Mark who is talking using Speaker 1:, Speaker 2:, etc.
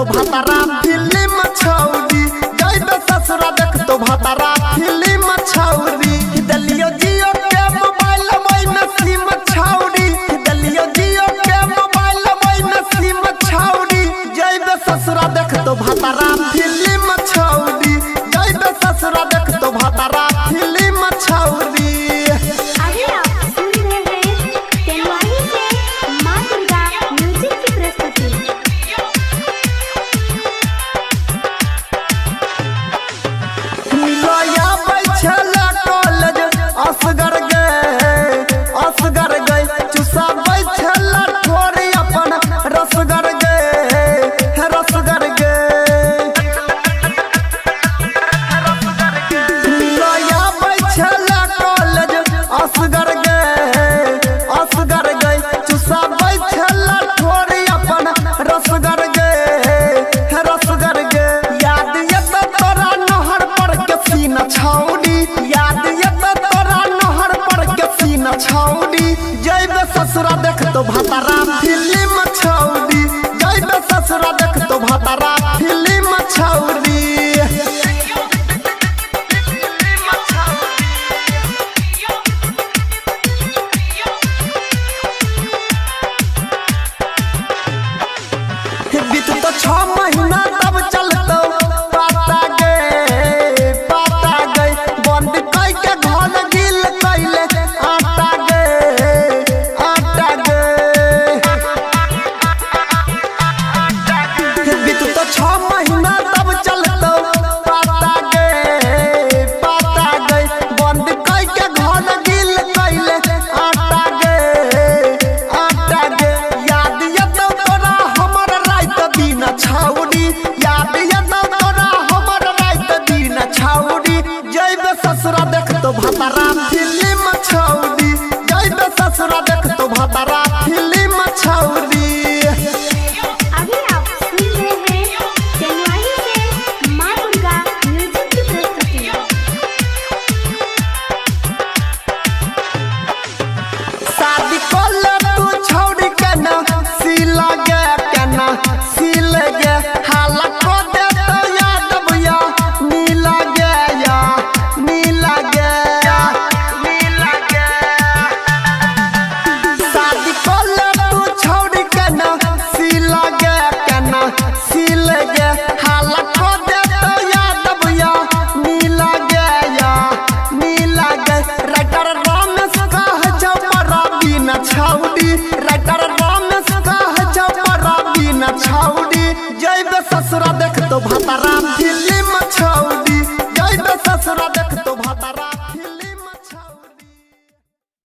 Speaker 1: तो भातारा फिल्म छौरी जइबे ससुरा देख तो भातारा फिल्म छौरी दलियो जियो के मोबाइल में सिम छौरी दलियो जियो के मोबाइल में सिम छौरी जइबे ससुरा देख तो भातारा फिल्म छौरी जइबे ससुरा देख तो भातारा फिल्म छौरी। असगर गए चुसा बैठला थोड़ी अपन रसगर गए रसगर गए नया बैठला कॉलेज असगर गए चुसा बैठला थोड़ी अपन रसगर गए रसगर गए याद ये तो तोरा नहर पर के सीना छौड़ी याद ये तो तोरा नहर पर के सीना छौड़ी जइबे ससुरा देख तो भातारा फिल्म छौड़ी जइबे ससुरा देख तो भातारा फिल्म छौड़ी। बीत तो 6 महीना तब चलतो पाता गए बंद कई के घर गिल कैले आटा गए बीत तो 6 महीना तब चलतो पाता गए बंद कई के घर गिल कैले आटा गए याद ये तो तोरा हमर रात दिन छौड़ी याद ये तो तोरा हमर रात दिन छौड़ी जइबे ससुरा देख तो भातारा फिल्म छौड़ी जइबे ससुरा देख तो भातारा फिल्म छौड़ी। शादी कोले तू छौड़ी के ना सिला गे हाला को दे तो याद बुया नीला गया शादी कोले तू छौड़ी के ना सिला गे हाला को दे तो याद बुया नीला गया राइटर रमेश कह जाओ पर बिना छौड़ी राइटर रमेश कह जाओ पर बिना छौड़ी जइबे ससुरा देख तो भातारा